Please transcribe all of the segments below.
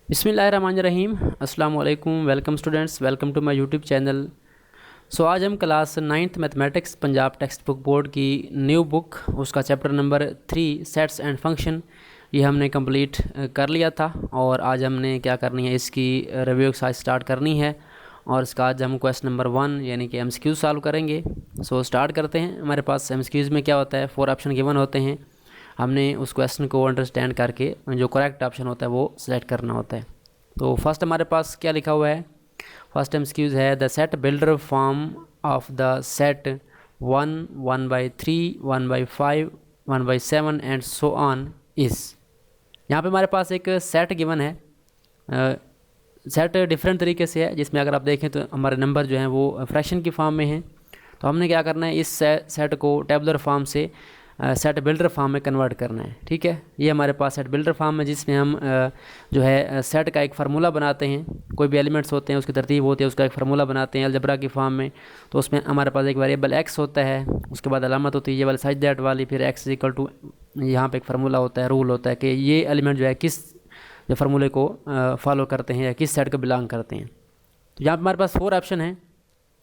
बिस्मिल्लाहिर्रहमानिर्रहीम। अस्सलाम वालेकुम। Welcome students, welcome to my YouTube channel. आज हम class 9th mathematics Punjab text book board की न्यू बुक, उसका chapter number 3 sets and function, ये हमने कंप्लीट कर लिया था। और आज हमने क्या करनी है, इसकी रिव्यू के साथ स्टार्ट करनी है। और इसका आज हम क्वेश्चन नंबर 1 यानी कि एमसीक्यू सॉल्व करेंगे। स्टार्ट करते हैं। हमारे पास एमसीक्यूज़ में क्या होता है, 4 ऑप्शन गिवन होते हैं। हमने उस क्वेश्चन को अंडरस्टैंड करके जो करेक्ट ऑप्शन होता है वो सिलेक्ट करना होता है। तो फर्स्ट हमारे पास क्या लिखा हुआ है, फर्स्ट एमसीक्यूज है the set builder form of the set 1, 1/3, 1/5, 1/7 and so on is. यहाँ पे हमारे पास एक सेट गिवन है। सेट डिफरेंट तरीके से है, जिसमें अगर आप देखें तो हमारे नंबर जो हैं वो फ्रैक्शन की फॉर्म में हैं। तो हमने क्या करना है, इस सेट को टेबुलर फॉर्म से सेट बिल्डर फॉर्म में कन्वर्ट करना है। ठीक है, ये हमारे पास सेट बिल्डर फॉर्म है, जिसमें हम जो है सेट का एक फार्मूला बनाते हैं। कोई भी एलिमेंट्स होते हैं, उसकी तरतीब होती है, उसका एक फार्मूला बनाते हैं अलजबरा की फॉर्म में। तो उसमें हमारे पास एक वेरिएबल एक्स होता है, उसके बाद अलामत होती है ये वाली सच दैट वाली, फिर एक्स इक्वल टू यहाँ पे एक फार्मूला होता है, रूल होता है कि ये एलिमेंट जो है किस जो फार्मूले को फॉलो करते हैं या किस सेट को बिलोंग करते हैं। तो यहाँ पर हमारे पास 4 ऑप्शन हैं।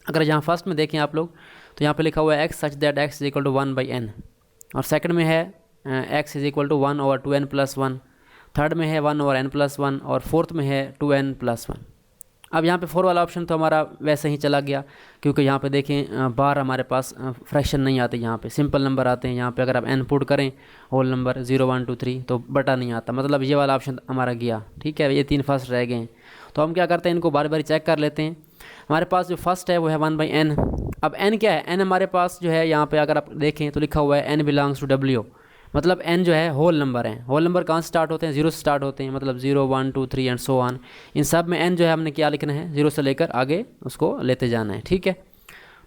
अगर यहाँ फर्स्ट में देखें आप लोग, तो यहाँ पर लिखा हुआ है X such that X equal to 1/n, और सेकंड में है x is equal to 1/2n+1, third में है 1/n+1, और फोर्थ में है 2n+1। अब यहाँ पे 4 वाला ऑप्शन तो हमारा वैसे ही चला गया, क्योंकि यहाँ पे देखें बार हमारे पास फ्रैक्शन नहीं आते, यहाँ पे सिंपल नंबर आते हैं। यहाँ पे अगर आप n पुट करें होल नंबर 0, 1, 2, 3 तो बटा नहीं आता, मतलब ये वाला ऑप्शन हमारा गया। ठीक है, ये 3 फर्स्ट रह गए हैं। तो हम क्या करते हैं, इनको बार बार चेक कर लेते हैं। हमारे पास जो फर्स्ट है वो है 1/n। अब n क्या है, n हमारे पास जो है यहाँ पे अगर आप देखें तो लिखा हुआ है n बिलोंग्स टू w, मतलब n जो है होल नंबर है। होल नंबर कहाँ से स्टार्ट होते हैं, 0 से स्टार्ट होते हैं, मतलब 0, 1, 2, 3 एंड सो ऑन। इन सब में n जो है हमने क्या लिखना है, 0 से लेकर आगे उसको लेते जाना है। ठीक है,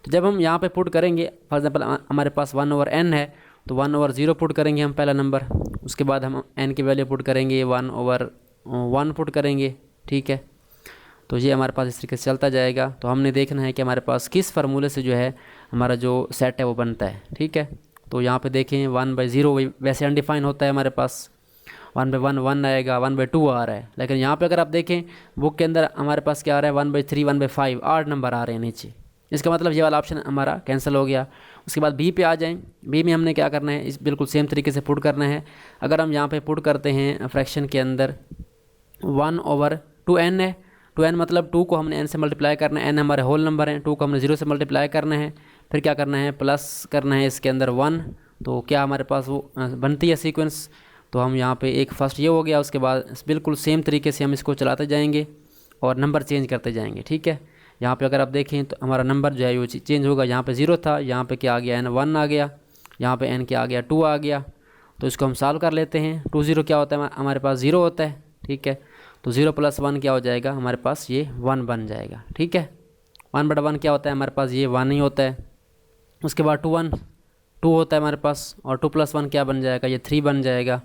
तो जब हम यहाँ पे पुट करेंगे, फॉर एग्जाम्पल हमारे पास 1/n है, तो 1/0 पुट करेंगे हम पहला नंबर। उसके बाद हम n की वैल्यू पुट करेंगे, 1/1 पुट करेंगे। ठीक है, तो ये हमारे पास इस तरीके से चलता जाएगा। तो हमने देखना है कि हमारे पास किस फार्मूले से जो है हमारा जो सेट है वो बनता है। ठीक है, तो यहाँ पे देखें 1/0 वैसे अनडिफाइन होता है हमारे पास, 1/1 1 आएगा, 1/2 आ रहा है। लेकिन यहाँ पे अगर आप देखें बुक के अंदर हमारे पास क्या आ रहा है, 1/3, 1/5, 8 नंबर आ रहे हैं नीचे। इसका मतलब ये वाला ऑप्शन हमारा कैंसिल हो गया। उसके बाद बी पे आ जाएँ। बी में हमने क्या करना है, इस बिल्कुल सेम तरीके से पुट करना है। अगर हम यहाँ पर पुट करते हैं फ्रैक्शन के अंदर 1/2n है, 2n मतलब 2 को हमने n से मल्टीप्लाई करना है, n हमारे होल नंबर हैं, 2 को हमने 0 से मल्टीप्लाई करना है, फिर क्या करना है प्लस करना है इसके अंदर 1। तो क्या हमारे पास वो बनती है सीक्वेंस। तो हम यहाँ पे एक फर्स्ट ये हो गया, उसके बाद बिल्कुल सेम तरीके से हम इसको चलाते जाएंगे और नंबर चेंज करते जाएंगे। ठीक है, यहाँ पे अगर आप देखें तो हमारा नंबर जो है वो चेंज होगा। यहाँ पे 0 था, यहाँ पे क्या आ गया, n 1 आ गया, यहाँ पे n क्या आ गया, 2 आ गया। तो इसको हम सॉल्व कर लेते हैं। 2 0 क्या होता है, हमारे पास 0 होता है। ठीक है, तो 0 + 1 क्या हो जाएगा, हमारे पास ये 1 बन जाएगा। ठीक है, 1/1 क्या होता है, हमारे पास ये 1 ही होता है। उसके बाद 2 होता है हमारे पास, और 2 + 1 क्या बन जाएगा, ये 3 बन जाएगा।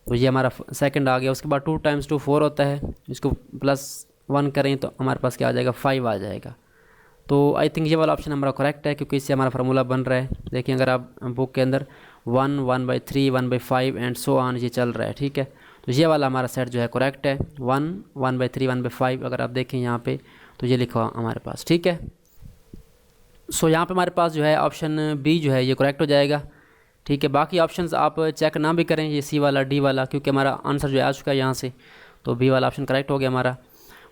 तो ये हमारा सेकंड आ गया। उसके बाद 2 × 2 4 होता है, इसको +1 करें तो हमारे पास क्या आ जाएगा, 5 आ जाएगा। तो आई थिंक ये वाला ऑप्शन हमारा करेक्ट है, क्योंकि इससे हमारा फार्मूला बन रहा है। देखिए अगर आप बुक के अंदर 1, 1/3, 1/5 एंड सो ऑन ये चल रहा है। ठीक है, तो ये वाला हमारा सेट जो है करेक्ट है। 1, 1/3, 1/5 अगर आप देखें यहाँ पे तो ये लिखा हुआ हमारे पास। ठीक है, यहाँ पे हमारे पास जो है ऑप्शन बी जो है ये करेक्ट हो जाएगा। ठीक है, बाकी ऑप्शंस आप चेक ना भी करें, ये सी वाला, डी वाला, क्योंकि हमारा आंसर जो है आ चुका है यहाँ से। तो बी वाला ऑप्शन करेक्ट हो गया हमारा।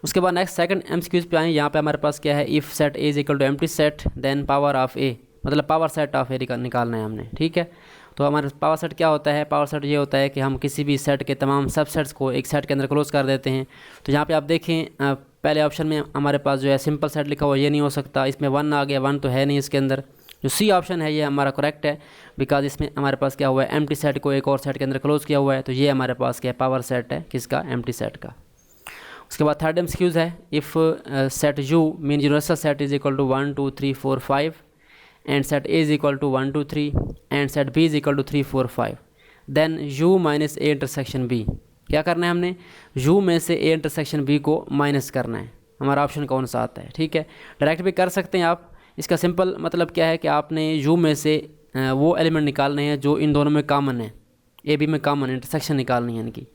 उसके बाद नेक्स्ट सेकंड एमसीक्यूज़ पे आए। यहाँ पे हमारे पास क्या है, if set A is equal to empty set then power of A, मतलब पावर सेट ऑफ ए निकालना है हमने। ठीक है, तो हमारे पावर सेट क्या होता है, पावर सेट ये होता है कि हम किसी भी सेट के तमाम सबसेट्स को एक सेट के अंदर क्लोज कर देते हैं। तो यहाँ पे आप देखें पहले ऑप्शन में हमारे पास जो है सिंपल सेट लिखा हुआ, ये नहीं हो सकता, इसमें 1 आ गया, 1 तो है नहीं इसके अंदर। जो सी ऑप्शन है ये हमारा करेक्ट है, बिकॉज इसमें हमारे पास क्या हुआ है, एम्प्टी सेट को एक और सेट के अंदर क्लोज किया हुआ है। तो ये हमारे पास क्या है, पावर सेट है, किसका, एम्प्टी सेट का। उसके बाद थर्ड एमसीक्यूज़ है, if set U mean universal set is equal to 1, 2, 3, 4, 5 and set A is equal to 1, 2, 3 and set B is equal to 3, 4, 5 then u minus A intersection B. क्या करना है हमने, u में से a इंटरसेक्शन b को minus करना है। हमारा ऑप्शन कौन सा आता है। ठीक है, डायरेक्ट भी कर सकते हैं आप। इसका सिंपल मतलब क्या है कि आपने u में से वो एलिमेंट निकालने हैं जो इन दोनों में कॉमन है, ए बी में कॉमन इंटरसेक्शन निकालनी है इनकी।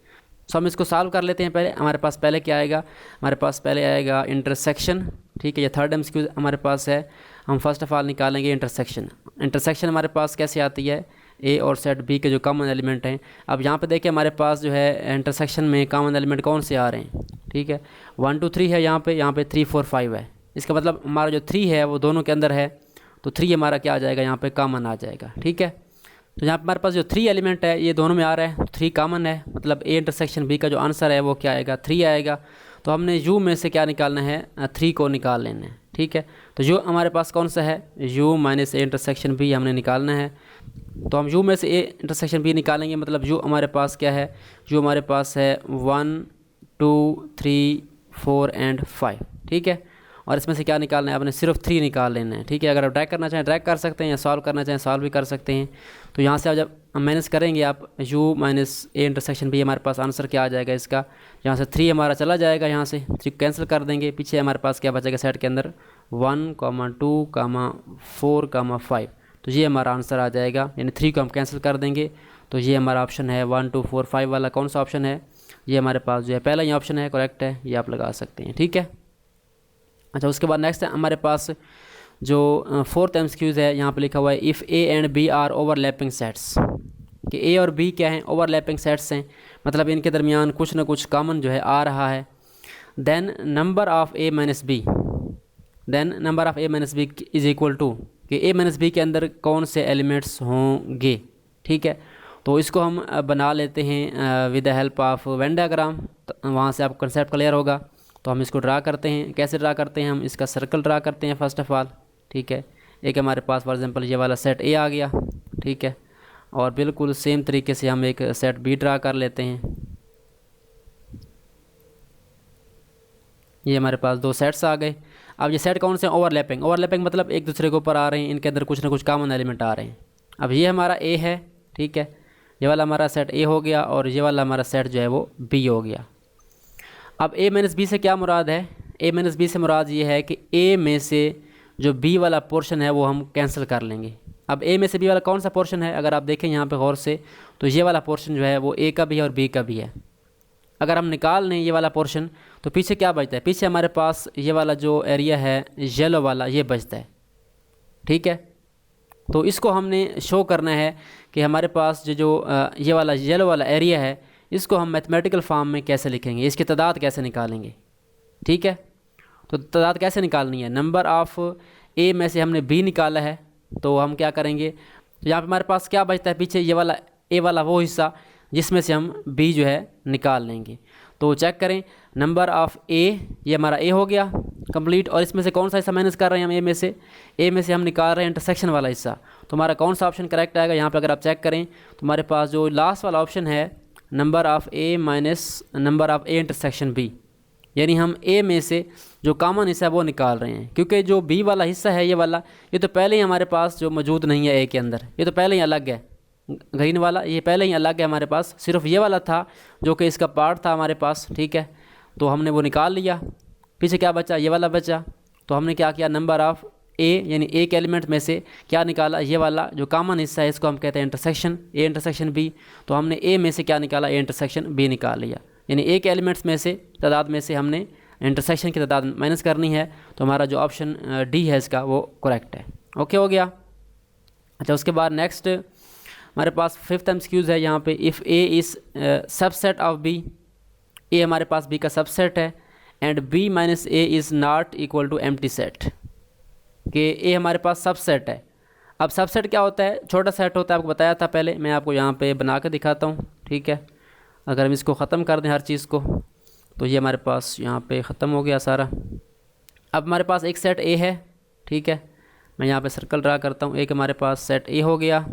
सो हम इसको सॉल्व कर लेते हैं। पहले हमारे पास पहले क्या आएगा, हमारे पास पहले आएगा इंटरसेक्शन, ठीक है। ये थर्ड एमसीक्यू हमारे पास है। हम फर्स्ट ऑफ ऑल निकालेंगे इंटरसेक्शन। इंटरसेक्शन हमारे पास कैसे आती है, ए और सेट बी के जो कॉमन एलिमेंट हैं। अब यहाँ पे देखिए हमारे पास जो है इंटरसेक्शन में कॉमन एलिमेंट कौन से आ रहे हैं, ठीक है। 1 2 3 है यहाँ पे 3 4 5 है। इसका मतलब हमारा जो 3 है वो दोनों के अंदर है, तो 3 हमारा क्या आ जाएगा, यहाँ पे कॉमन आ जाएगा, ठीक है। तो यहाँ पे हमारे पास जो 3 एलिमेंट है ये दोनों में आ रहा है, 3 कॉमन है, मतलब ए इंटरसेक्शन बी का जो आंसर है वो क्या आएगा, 3 आएगा। तो हमने यू में से क्या निकालना है, 3 को निकाल लेना है, ठीक है। तो यू हमारे पास कौन सा है, U minus A intersection B हमने निकालना है। तो हम यू में से ए इंटरसेक्शन बी निकालेंगे, मतलब यू हमारे पास क्या है, यू हमारे पास है 1 2 3 4 एंड 5, ठीक है। और इसमें से क्या निकालना है, आपने सिर्फ 3 निकाल लेना है, ठीक है। अगर आप ड्रैग करना चाहें ड्रैग कर सकते हैं, या सॉल्व करना चाहें सॉल्व भी कर सकते हैं। तो यहाँ से आप जब माइनस करेंगे आप u minus A intersection B, हमारे पास आंसर क्या आ जाएगा इसका, यहाँ से 3 हमारा चला जाएगा, यहाँ से 3 कैंसिल कर देंगे। पीछे हमारे पास क्या बचेगा सेट के अंदर 1 2 4 5। तो ये हमारा आंसर आ जाएगा, यानी 3 को हम कैंसिल कर देंगे। तो ये हमारा ऑप्शन है 1 2 4 5 वाला कौन सा ऑप्शन है, ये हमारे पास जो है पहला ही ऑप्शन है, करेक्ट है, ये आप लगा सकते हैं, ठीक है। अच्छा, उसके बाद नेक्स्ट है हमारे पास जो फोर्थ एमसीक्यूज है, यहाँ पे लिखा हुआ है if A and B are overlapping sets, कि ए और बी क्या हैं, ओवरलैपिंग सेट्स हैं, मतलब इनके दरमियान कुछ ना कुछ कॉमन जो है आ रहा है। Then number of A minus B, then number of A minus B is equal to, कि ए माइनस बी के अंदर कौन से एलिमेंट्स होंगे, ठीक है। तो इसको हम बना लेते हैं with the help of Venn diagram, वहाँ से आपको कंसेप्ट क्लियर होगा। तो हम इसको ड्रा करते हैं, कैसे ड्रा करते हैं, हम इसका सर्कल ड्रा करते हैं फर्स्ट ऑफ ऑल, ठीक है। एक हमारे पास फॉर एग्जांपल ये वाला सेट ए आ गया, ठीक है। और बिल्कुल सेम तरीके से हम एक सेट बी ड्रा कर लेते हैं। ये हमारे पास 2 सेट्स आ गए। अब ये सेट कौन से, ओवरलैपिंग, ओवरलैपिंग मतलब एक दूसरे के ऊपर आ रहे हैं, इनके अंदर कुछ ना कुछ कॉमन एलिमेंट आ रहे हैं। अब ये हमारा ए है, ठीक है, ये वाला हमारा सेट ए हो गया, और ये वाला हमारा सेट जो है वो बी हो गया। अब ए माइनस बी से क्या मुराद है, ए माइनस बी से मुराद ये है कि ए में से जो बी वाला पोर्शन है वो हम कैंसिल कर लेंगे। अब ए में से बी वाला कौन सा पोर्शन है, अगर आप देखें यहाँ पे गौर से, तो ये वाला पोर्शन जो है वो ए का भी है और बी का भी है। अगर हम निकाल लें ये वाला पोर्शन, तो पीछे क्या बचता है, पीछे हमारे पास ये वाला जो एरिया है येलो वाला ये बचता है, ठीक है। तो इसको हमने शो करना है कि हमारे पास जो ये वाला येलो वाला एरिया है, इसको हम मैथमेटिकल फॉर्म में कैसे लिखेंगे, इसकी तादाद कैसे निकालेंगे, ठीक है। तो तादाद कैसे निकालनी है, नंबर ऑफ़ ए में से हमने बी निकाला है, तो हम क्या करेंगे, तो यहाँ पे हमारे पास क्या बचता है, पीछे ये वाला ए वाला वो हिस्सा जिसमें से हम बी जो है निकाल लेंगे। तो चेक करें, नंबर ऑफ़ ए, ये हमारा ए हो गया कंप्लीट, और इसमें से कौन सा हिस्सा माइनस कर रहे हैं हम, ए में से हम निकाल रहे हैं इंटरसेक्शन वाला हिस्सा। तो हमारा कौन सा ऑप्शन करेक्ट आएगा, यहाँ पर अगर आप चेक करें तो हमारे पास जो लास्ट वाला ऑप्शन है, number of A minus number of A intersection B, यानी हम ए में से जो कॉमन हिस्सा है वो निकाल रहे हैं, क्योंकि जो बी वाला हिस्सा है ये वाला, ये तो पहले ही हमारे पास जो मौजूद नहीं है ए के अंदर, ये तो पहले ही अलग है, ग्रीन वाला ये पहले ही अलग है हमारे पास, सिर्फ ये वाला था जो कि इसका पार्ट था हमारे पास, ठीक है। तो हमने वो निकाल लिया, पीछे क्या बचा, ये वाला बचा। तो हमने क्या किया, नंबर ऑफ़ ए यानी एक एलिमेंट में से क्या निकाला, ये वाला जो कॉमन हिस्सा है इसको हम कहते हैं इंटरसेक्शन, ए इंटरसेक्शन बी। तो हमने ए में से क्या निकाला, ए इंटरसेक्शन बी निकाल लिया, यानी एक एलिमेंट्स में से तादाद में से हमने इंटरसेक्शन की तादाद माइनस करनी है। तो हमारा जो ऑप्शन डी है इसका वो करेक्ट है, ओके हो गया। अच्छा, उसके बाद नेक्स्ट हमारे पास फिफ्थ एमसीक्यूज है यहाँ पे, if A is subset of B, A हमारे पास बी का सबसेट है, and B minus A is not equal to empty set, कि ए हमारे पास सबसेट है। अब सबसेट क्या होता है, छोटा सेट होता है, आपको बताया था पहले, मैं आपको यहाँ पे बना के दिखाता हूँ, ठीक है। अगर हम इसको ख़त्म कर दें हर चीज़ को, तो ये हमारे पास यहाँ पे ख़त्म हो गया सारा। अब हमारे पास एक सेट ए है, ठीक है, मैं यहाँ पे सर्कल ड्रा करता हूँ, एक हमारे पास सेट ए हो गया,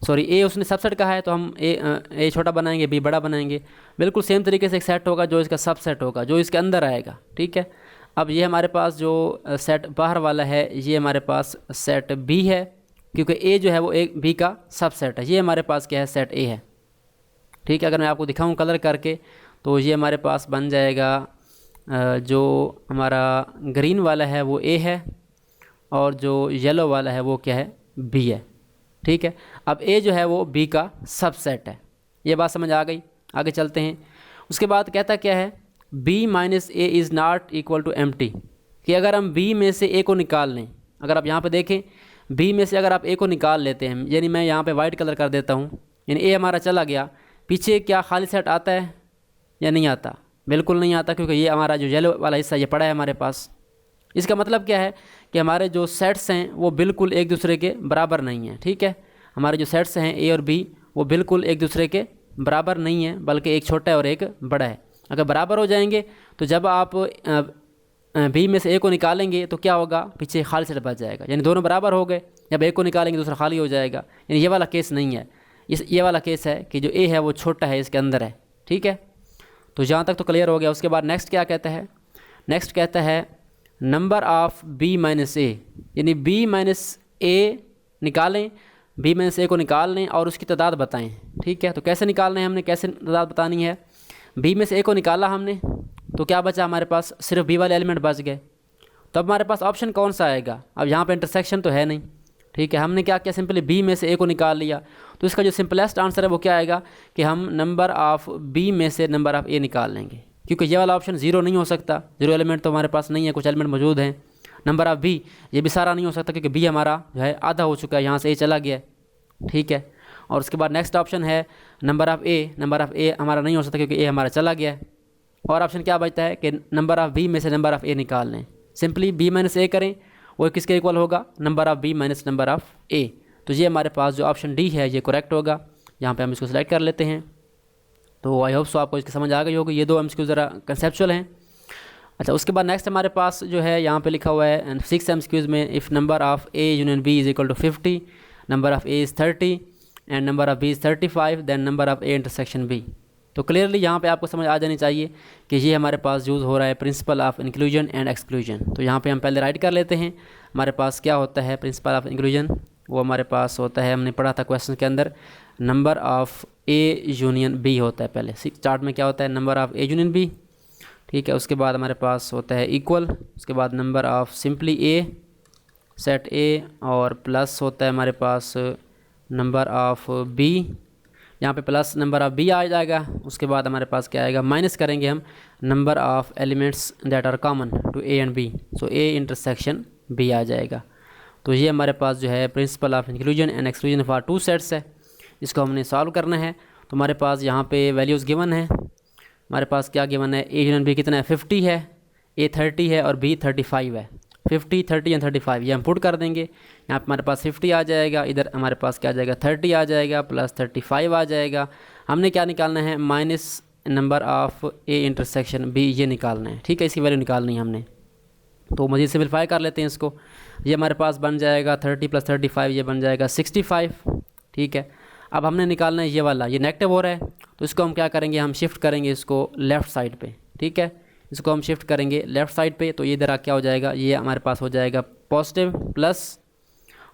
सॉरी ए उसने सबसेट कहा है तो हम ए छोटा बनाएंगे, बी बड़ा बनाएंगे, बिल्कुल सेम तरीके से एक सेट होगा जो इसका सबसेट होगा, जो इसके अंदर आएगा, ठीक है। अब ये हमारे पास जो सेट बाहर वाला है ये हमारे पास सेट बी है, क्योंकि ए जो है वो एक बी का सबसेट है, ये हमारे पास क्या है, सेट ए है, ठीक है। अगर मैं आपको दिखाऊं कलर करके, तो ये हमारे पास बन जाएगा जो हमारा ग्रीन वाला है वो ए है, और जो येलो वाला है वो क्या है, बी है, ठीक है। अब ए जो है वो बी का सबसेट है, ये बात समझ आ गई, आगे चलते हैं। उसके बाद कहता क्या है, b minus A is not equal to empty, कि अगर हम b में से a को निकाल लें, अगर आप यहाँ पे देखें b में से अगर आप a को निकाल लेते हैं, यानी मैं यहाँ पे वाइट कलर कर देता हूँ, यानी a हमारा चला गया, पीछे क्या खाली सेट आता है या नहीं आता? बिल्कुल नहीं आता, क्योंकि ये हमारा जो येलो वाला हिस्सा ये पड़ा है हमारे पास। इसका मतलब क्या है कि हमारे जो सेट्स हैं वो बिल्कुल एक दूसरे के बराबर नहीं हैं। ठीक है, हमारे जो सेट्स हैं ए और बी वो बिल्कुल एक दूसरे के बराबर नहीं हैं, बल्कि एक छोटा है और एक बड़ा है। अगर बराबर हो जाएंगे तो जब आप बी में से ए को निकालेंगे तो क्या होगा, पीछे खाली सेट बच जाएगा, यानी दोनों बराबर हो गए। जब ए को निकालेंगे दूसरा खाली हो जाएगा, यानी ये वाला केस नहीं है। ये वाला केस है कि जो ए है वो छोटा है, इसके अंदर है। ठीक है, तो जहाँ तक तो क्लियर हो गया। उसके बाद नेक्स्ट क्या कहता है, नेक्स्ट कहता है नंबर ऑफ़ बी माइनस ए, यानी बी माइनस ए निकालें, बी माइनस ए को निकाल लें और उसकी तादाद बताएं। ठीक है, तो कैसे निकालना है हमने, कैसे तादाद बतानी है? बी में से ए को निकाला हमने तो क्या बचा हमारे पास, सिर्फ बी वाले एलिमेंट बच गए। तो अब हमारे पास ऑप्शन कौन सा आएगा? अब यहाँ पे इंटरसेक्शन तो है नहीं। ठीक है, हमने क्या किया, सिंपली बी में से ए को निकाल लिया। तो इसका जो सिंपलेस्ट आंसर है वो क्या आएगा कि हम नंबर ऑफ़ बी में से नंबर ऑफ़ ए निकाल लेंगे, क्योंकि ये वाला ऑप्शन ज़ीरो नहीं हो सकता, ज़ीरो एलिमेंट तो हमारे पास नहीं है, कुछ एलिमेंट मौजूद हैं। नंबर ऑफ़ बी ये भी सारा नहीं हो सकता, क्योंकि बी हमारा जो है आधा हो चुका है, यहाँ से ए चला गया। ठीक है, और उसके बाद नेक्स्ट ऑप्शन है number of A, number of ए हमारा नहीं हो सकता क्योंकि ए हमारा चला गया है। और ऑप्शन क्या बचता है कि नंबर ऑफ़ बी में से नंबर ऑफ़ ए निकाल लें, सिंपली बी माइनस ए करें, वो किसके इक्वल होगा, number of B minus number of A. तो ये हमारे पास जो ऑप्शन डी है ये करेक्ट होगा। यहाँ पे हम इसको सिलेक्ट कर लेते हैं। तो आई होप सो आपको इसकी समझ आ गई होगी। ये दो MCQ ज़रा कंसेप्चुअल हैं। अच्छा, उसके बाद नेक्स्ट हमारे पास जो है यहाँ पे लिखा हुआ है 6 MCQs में, if number of A union B is equal to 50, number of A is 30 and number of B is 35, then number of A intersection B. तो क्लियरली यहाँ पे आपको समझ आ जानी चाहिए कि ये हमारे पास यूज़ हो रहा है principle of inclusion and exclusion. तो यहाँ पे हम पहले राइट कर लेते हैं। हमारे पास क्या होता है प्रिंसिपल ऑफ इंक्लूजन, वो हमारे पास होता है, हमने पढ़ा था क्वेश्चन के अंदर, number of A union B होता है। पहले चार्ट में क्या होता है, number of A union B. ठीक है, उसके बाद हमारे पास होता है इक्वल, उसके बाद number of simply A set ए, और प्लस होता है हमारे पास नंबर ऑफ़ बी, यहाँ पे प्लस नंबर ऑफ़ बी आ जाएगा। उसके बाद हमारे पास क्या आएगा, माइनस करेंगे हम number of elements that are common to A and B, so A intersection B आ जाएगा। तो ये हमारे पास जो है principle of inclusion and exclusion for two sets है, इसको हमने सॉल्व करना है। तो हमारे पास यहाँ पे वैल्यूज़ गिवन है, हमारे पास क्या गिवन है, ए यूनियन बी कितना है, 50 है, ए 30 है और बी 35 है। 50, 30 एंड 35 ये हम पुट कर देंगे। यहाँ पे हमारे पास 50 आ जाएगा, इधर हमारे पास क्या आ जाएगा, 30 आ जाएगा, प्लस 35 आ जाएगा। हमने क्या निकालना है, minus number of A intersection B, ये निकालना है। ठीक है, इसकी वैल्यू निकालनी है हमने। तो मज़ीद सिम्प्लीफाई कर लेते हैं इसको। ये हमारे पास बन जाएगा 30 प्लस 35, ये बन जाएगा 65। ठीक है, अब हमने निकालना है ये वाला, ये नेगेटिव हो रहा है, तो इसको हम क्या करेंगे, हम शिफ्ट करेंगे इसको लेफ़्ट साइड पे। ठीक है, इसको हम शिफ्ट करेंगे लेफ़्ट साइड पे, तो ये इधर क्या हो जाएगा, ये हमारे पास हो जाएगा पॉजिटिव प्लस,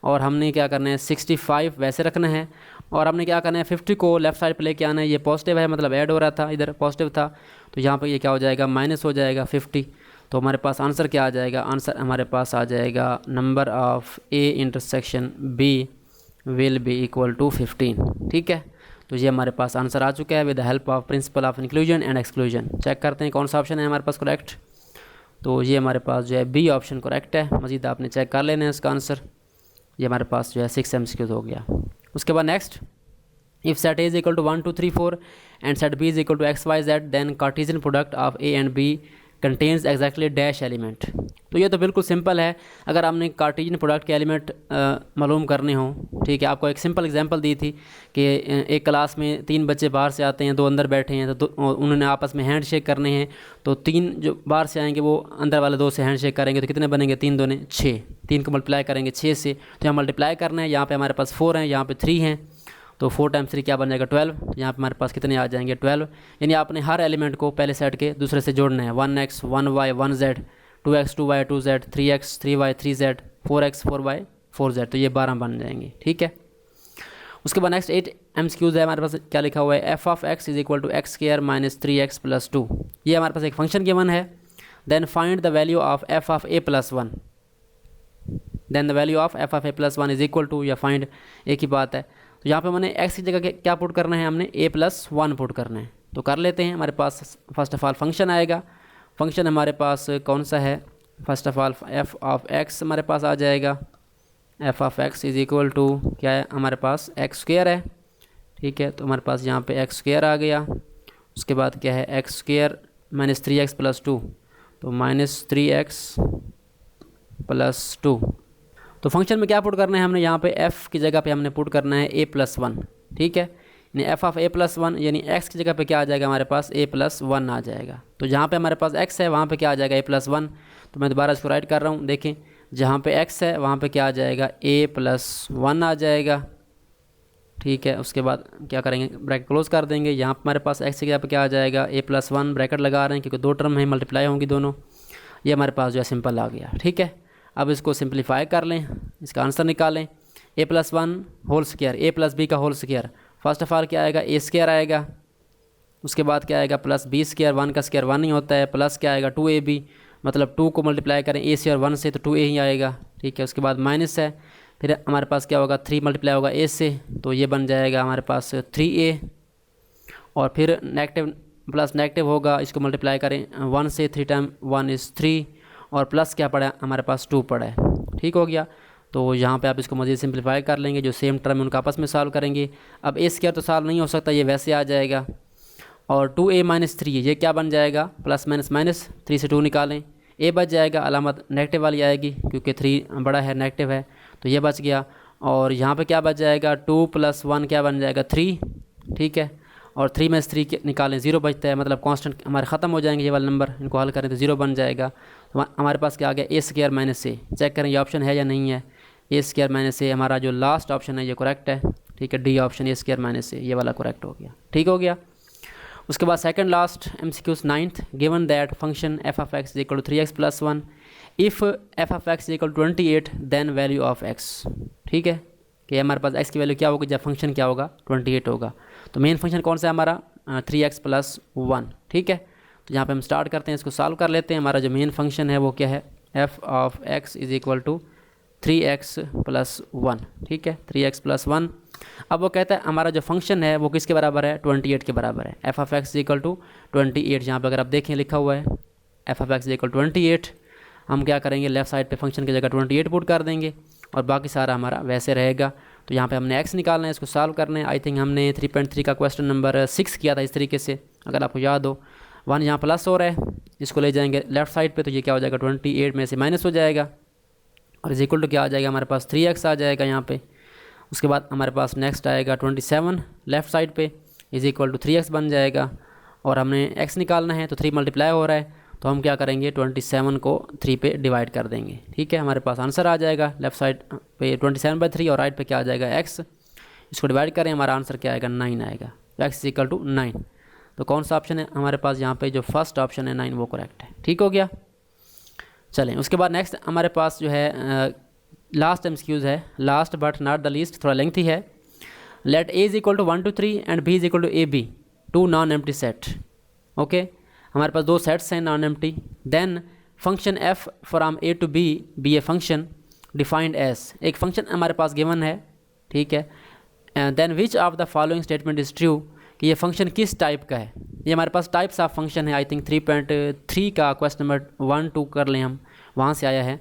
और हमने क्या करना है 65 वैसे रखना है, और हमने क्या करना है 50 को लेफ़्ट साइड पे लेके आना है। ये पॉजिटिव है, मतलब ऐड हो रहा था, इधर पॉजिटिव था, तो यहाँ पर ये क्या हो जाएगा, माइनस हो जाएगा 50। तो हमारे पास आंसर क्या आ जाएगा, आंसर हमारे पास आ जाएगा number of A intersection B will be equal to 15। ठीक है, तो ये हमारे पास आंसर आ चुका है with the help of principle of inclusion and exclusion. Check करते हैं कौन सा ऑप्शन है हमारे पास करेक्ट। तो ये हमारे पास जो है बी ऑप्शन करेक्ट है। मज़ीद आपने चेक कर लेना है इसका आंसर। ये हमारे पास जो है 6 MCQ हो गया। उसके बाद next, if set A is equal to 1 2 3 4 and set B is equal to X Y Z, then Cartesian product of A and B contains exactly dash element. तो ये तो बिल्कुल सिंपल है। अगर आपने कार्टेशियन प्रोडक्ट के एलिमेंट मालूम करने हो, ठीक है, आपको एक सिंपल एग्जांपल दी थी कि एक क्लास में 3 बच्चे बाहर से आते हैं, 2 अंदर बैठे हैं, तो उन्होंने आपस में हैंड शेक करने हैं। तो 3 जो बाहर से आएंगे वो अंदर वाले 2 से हैंड शेक करेंगे, तो कितने बनेंगे, 3 दूने 6, 3 को मल्टीप्लाई करेंगे 6 से, तो यहाँ मल्टीप्लाई करना है। यहाँ पर हमारे पास 4 हैं, यहाँ पर 3 हैं, तो 4 टाइम्स 3 क्या बन जाएगा 12। यहाँ पे हमारे पास कितने आ जाएंगे 12। यानी आपने हर एलिमेंट को पहले सेट के दूसरे से जोड़ना है। 1x 1y 1z, 2x 2y 2z, 3x 3y 3z, 4x 4y 4z, तो ये 12 बन जाएंगे। ठीक है, उसके बाद नेक्स्ट 8 MCQs है हमारे पास। क्या लिखा हुआ है, f of x is equal to x square minus 3x plus 2। ये हमारे पास एक फंक्शन गिवन है। Then find the value of f of a plus 1, then the value of f of a plus 1 is equal to, या find एक ही बात है। तो यहाँ पे मैंने x की जगह क्या पुट करना है, हमने a प्लस 1 पुट करना है। तो कर लेते हैं। हमारे पास फर्स्ट ऑफ ऑल फंक्शन आएगा। फंक्शन हमारे पास कौन सा है, first of all f of x हमारे पास आ जाएगा। F of x is equal to क्या है हमारे पास एक्स स्क्वायर है, ठीक है। तो हमारे पास यहाँ पे एक्स स्क्वायर आ गया। उसके बाद क्या है x square minus 3x plus 2, तो माइनस 3x प्लस 2। तो फंक्शन में क्या पुट करना है हमने, यहाँ पे f की जगह पे हमने पुट करना है a+1, ठीक है। यानी एफ ऑफ a+1 यानी x की जगह पे क्या आ जाएगा हमारे पास a+1 आ जाएगा। तो जहाँ पे हमारे पास x है वहाँ पे क्या आ जाएगा a+1। तो मैं दोबारा इसको राइट कर रहा हूँ, देखें जहाँ पे x है वहाँ पे क्या आ जाएगा a+1 आ जाएगा, ठीक है। उसके बाद क्या करेंगे, ब्रैकेट क्लोज कर देंगे। यहाँ पर हमारे पास x की जगह पे क्या आ जाएगा a+1, ब्रैकेट लगा रहे हैं क्योंकि दो टर्म है, मल्टीप्लाई होंगी दोनों। ये हमारे पास जो है सिंपल आ गया, ठीक है। अब इसको सिंप्लीफाई कर लें, इसका आंसर निकालें। a+1 whole square a plus B का whole square, first of all क्या आएगा a स्क्वायर आएगा। उसके बाद क्या आएगा प्लस बी स्क्वायर, 1 का स्क्वायर 1 ही होता है, प्लस क्या आएगा 2ab, मतलब 2 को मल्टीप्लाई करें a से और 1 से तो 2a ही आएगा, ठीक है। उसके बाद माइनस है, फिर हमारे पास क्या होगा 3 मल्टीप्लाई होगा a से, तो ये बन जाएगा हमारे पास 3a। और फिर नेगेटिव प्लस नेगेटिव होगा, इसको मल्टीप्लाई करें 1 से, 3 टाइम 1 इज़ 3, और प्लस क्या पड़ा है हमारे पास 2 पड़ा है, ठीक हो गया। तो यहाँ पे आप इसको मज़ीद सिंप्लीफाई कर लेंगे, जो सेम टर्म है उनका आपस में सॉल्व करेंगे। अब a स्क्वायर तो सॉल्व नहीं हो सकता, ये वैसे आ जाएगा। और 2a माइनस 3 ये क्या बन जाएगा, प्लस माइनस माइनस, 3 से 2 निकालें, a बच जाएगा, अलामत नेगेटिव वाली आएगी क्योंकि 3 बड़ा है नेगेटिव है, तो ये बच गया। और यहाँ पे क्या बच जाएगा 2 + 1 क्या बन जाएगा 3, ठीक है। और 3 में से 3 निकालें 0 बचता है, मतलब कांस्टेंट हमारे ख़त्म हो जाएंगे ये वाले नंबर, इनको हल करें तो 0 बन जाएगा। तो हमारे पास क्या आ गया a square minus a, check करें ये ऑप्शन है या नहीं है। a स्क्वायर माइनस a हमारा जो लास्ट ऑप्शन है ये करेक्ट है, ठीक है। D option a square minus a ये वाला करेक्ट हो गया, ठीक हो गया। उसके बाद second last MCQ 9th, given that function f of x is equal to 3x + 1 if f of x is equal to 28 then value of x, ठीक है। कि हमारे पास x की वैल्यू क्या होगी जब फंक्शन क्या होगा 28 होगा। तो मेन फंक्शन कौन सा है हमारा 3x + 1, ठीक है। तो यहाँ पे हम स्टार्ट करते हैं, इसको सॉल्व कर लेते हैं। हमारा जो मेन फंक्शन है वो क्या है, f of x is equal to 3x + 1, ठीक है, 3x + 1। अब वो कहता है हमारा जो फंक्शन है वो किसके बराबर है, 28 के बराबर है। f of x is equal to 28, यहाँ पर अगर आप देखें लिखा हुआ है f of x is equal 28। हम क्या करेंगे, लेफ्ट साइड पे फंक्शन की जगह 28 पुट कर देंगे और बाकी सारा हमारा वैसे रहेगा। तो यहाँ पे हमने x निकालना है, इसको सॉल्व करना है। आई थिंक हमने 3.3 का क्वेश्चन नंबर 6 किया था इस तरीके से, अगर आपको याद हो। 1 यहाँ प्लस हो रहा है, इसको ले जाएंगे लेफ्ट साइड पे, तो ये क्या हो जाएगा 28 में से माइनस हो जाएगा और इज इक्वल टू क्या आ जाएगा हमारे पास 3x आ जाएगा यहाँ पे। उसके बाद हमारे पास नेक्स्ट आएगा 27 लेफ्ट साइड पे इज इक्वल टू 3x बन जाएगा। और हमने x निकालना है तो 3 मल्टीप्लाई हो रहा है, तो हम क्या करेंगे 27 को 3 पे डिवाइड कर देंगे, ठीक है। हमारे पास आंसर आ जाएगा लेफ्ट साइड पे 27/3 और राइट पे क्या आ जाएगा x। इसको डिवाइड करें, हमारा आंसर क्या आएगा 9 आएगा, x इज इक्वल टू 9। तो कौन सा ऑप्शन है हमारे पास यहाँ पे, जो फर्स्ट ऑप्शन है 9 वो करेक्ट है, ठीक हो गया। चलें उसके बाद नेक्स्ट हमारे पास जो है लास्ट MCQs है, last but not the least, थोड़ा लेंथी है। Let a is equal to 1 to 3 and b is equal to ab, 2 non empty set, okay. हमारे पास 2 सेट्स हैं non empty. Then function f from a to b be a function defined as, एक फंक्शन हमारे पास given है, ठीक है। Then which of the following statement is true, कि ये फंक्शन किस टाइप का है। ये हमारे पास टाइप्स ऑफ फंक्शन है, आई थिंक 3.3 का क्वेश्चन नंबर 1 2 कर लें हम, वहाँ से आया है।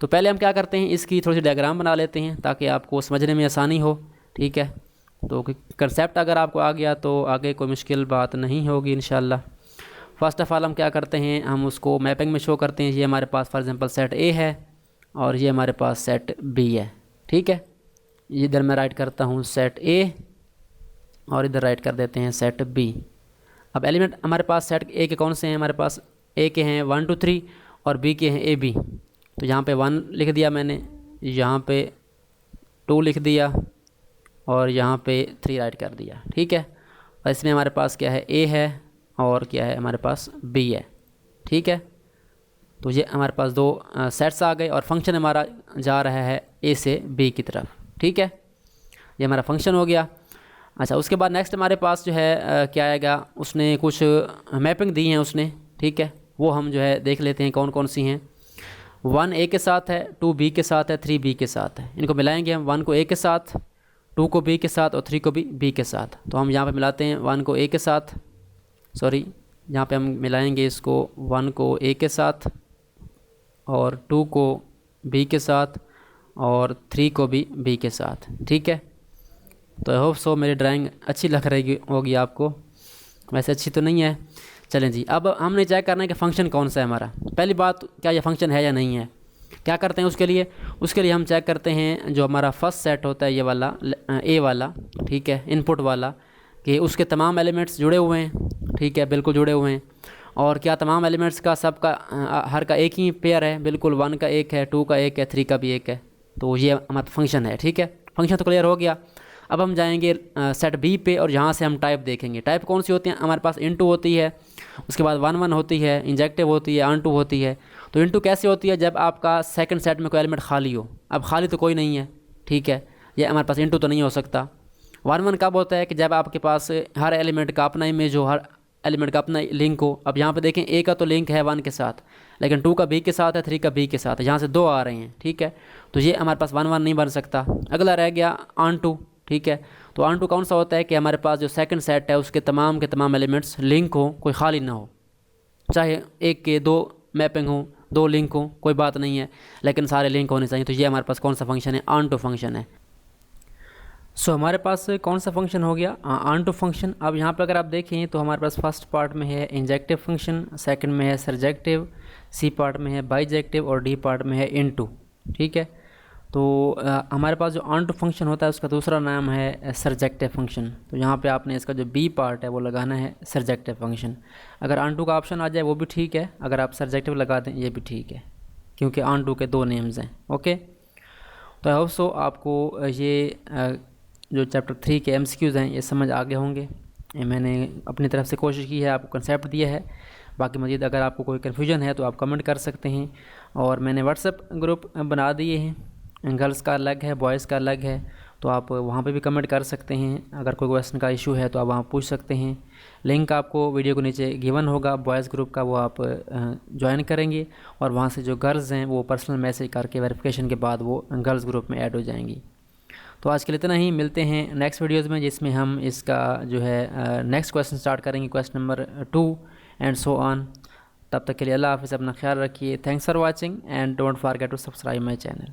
तो पहले हम क्या करते हैं, इसकी थोड़ी सी डायग्राम बना लेते हैं ताकि आपको समझने में आसानी हो, ठीक है। तो कंसेप्ट अगर आपको आ गया तो आगे कोई मुश्किल बात नहीं होगी इंशाल्लाह। फर्स्ट ऑफ ऑल हम क्या करते हैं, हम उसको मैपिंग में शो करते हैं। ये हमारे पास फॉर एग्जांपल सेट ए है और ये हमारे पास सेट बी है, ठीक है। इधर मैं राइट करता हूँ सेट ए और इधर राइट कर देते हैं सेट बी। अब एलिमेंट हमारे पास सेट ए के कौन से हैं, हमारे पास ए के हैं 1 to 3 और बी के हैं ए बी। तो यहाँ पे 1 लिख दिया मैंने, यहाँ पे 2 लिख दिया और यहाँ पे 3 राइट कर दिया, ठीक है। और इसमें हमारे पास क्या है ए है और क्या है हमारे पास बी है, ठीक है। तो ये हमारे पास 2 सेट्स आ गए और फंक्शन हमारा जा रहा है ए से बी की तरफ, ठीक है। ये हमारा फंक्शन हो गया। अच्छा उसके बाद नेक्स्ट हमारे पास जो है क्या आएगा, उसने कुछ मैपिंग दी हैं उसने, ठीक है। वो हम जो है देख लेते हैं कौन कौन सी हैं। 1 ए के साथ है, 2 बी के साथ है, 3 बी के साथ है। इनको मिलाएंगे हम, 1 को ए के साथ, 2 को बी के साथ और 3 को भी बी के साथ। तो हम यहाँ पे मिलाते हैं 1 को ए के साथ सॉरी, यहाँ पे हम मिलाएंगे इसको 1 को ए के साथ और 2 को बी के साथ और 3 को भी बी के साथ। ठीक है, तो आई होप सो मेरी ड्राइंग अच्छी लग रही होगी आपको। वैसे अच्छी तो नहीं है। चलें जी, अब हमने चेक करना है कि फ़ंक्शन कौन सा है हमारा। पहली बात, क्या ये फ़ंक्शन है या नहीं है। क्या करते हैं उसके लिए हम चेक करते हैं जो हमारा फर्स्ट सेट होता है, ये वाला ए वाला, ठीक है, इनपुट वाला, कि उसके तमाम एलिमेंट्स जुड़े हुए हैं। ठीक है, बिल्कुल जुड़े हुए हैं। और क्या तमाम एलिमेंट्स का सबका हर का एक ही पेयर है, बिल्कुल 1 का एक है, 2 का एक है, 3 का भी एक है। तो ये हमारा फंक्शन है। ठीक है, फंक्शन तो क्लियर हो गया। अब हम जाएंगे सेट बी पे और यहाँ से हम टाइप देखेंगे। टाइप कौन सी होती है हमारे पास, इनटू होती है, उसके बाद 1 1 होती है, इंजेक्टिव होती है, अनटू होती है। तो इनटू कैसे होती है, जब आपका सेकंड सेट में कोई एलिमेंट खाली हो। अब खाली तो कोई नहीं है, ठीक है, ये हमारे पास इनटू तो नहीं हो सकता। 1 1 कब होता है कि जब आपके पास हर एलिमेंट का अपना इमेज हो, हर एलिमेंट का अपना लिंक हो। अब यहाँ पे देखें, ए का तो लिंक है 1 के साथ, लेकिन 2 का बी के साथ है, 3 का बी के साथ है, यहाँ से 2 आ रहे हैं। ठीक है, तो ये हमारे पास 1 1 नहीं बन सकता। अगला रह गया अनटू। ठीक है, तो अनटू कौन सा होता है कि हमारे पास जो सेकंड सेट है उसके तमाम के तमाम एलिमेंट्स लिंक हो, कोई खाली ना हो। चाहे एक के 2 मैपिंग हो, 2 लिंक हो, कोई बात नहीं है, लेकिन सारे लिंक होने चाहिए। तो ये हमारे पास कौन सा फंक्शन है, अनटू फंक्शन है। सो हमारे पास कौन सा फंक्शन हो गया, अनटू फंक्शन। अब यहाँ पर अगर आप देखें तो हमारे पास फर्स्ट पार्ट में है इंजेक्टिव फंक्शन, सेकंड में है सरजेक्टिव, सी पार्ट में है बाइजेक्टिव और डी पार्ट में है इनटू। ठीक है, तो हमारे पास जो अनटू फंक्शन होता है उसका दूसरा नाम है सरजेक्टिव फंक्शन। तो यहाँ पे आपने इसका जो बी पार्ट है वो लगाना है सरजेक्टिव फंक्शन। अगर अनटू का ऑप्शन आ जाए वो भी ठीक है, अगर आप सरजेक्टिव लगा दें ये भी ठीक है, क्योंकि अनटू के 2 नेम्स हैं। ओके, तो आई होप सो आपको ये जो चैप्टर 3 के MCQs हैं ये समझ आ गए होंगे। मैंने अपनी तरफ से कोशिश की है, आपको कंसेप्ट दिया है। बाकी मज़ीद अगर आपको कोई कन्फ्यूजन है तो आप कमेंट कर सकते हैं। और मैंने व्हाट्सएप ग्रुप बना दिए हैं, गर्ल्स का अलग है, बॉयज़ का अलग है, तो आप वहाँ पे भी कमेंट कर सकते हैं। अगर कोई क्वेश्चन का इशू है तो आप वहाँ पूछ सकते हैं। लिंक आपको वीडियो के नीचे गिवन होगा बॉयज़ ग्रुप का, वो आप ज्वाइन करेंगे और वहाँ से जो गर्ल्स हैं वो पर्सनल मैसेज करके वेरिफिकेशन के बाद वो गर्ल्स ग्रुप में ऐड हो जाएंगी। तो आज के लिए इतना ही, मिलते हैं नेक्स्ट वीडियोज़ में, जिसमें हम इसका जो है नेक्स्ट क्वेश्चन स्टार्ट करेंगे, question number 2 and so on. तब तक के लिए अल्लाह हाफ़िज़, अपना ख्याल रखिए। Thanks for watching and don't forget to subscribe my channel.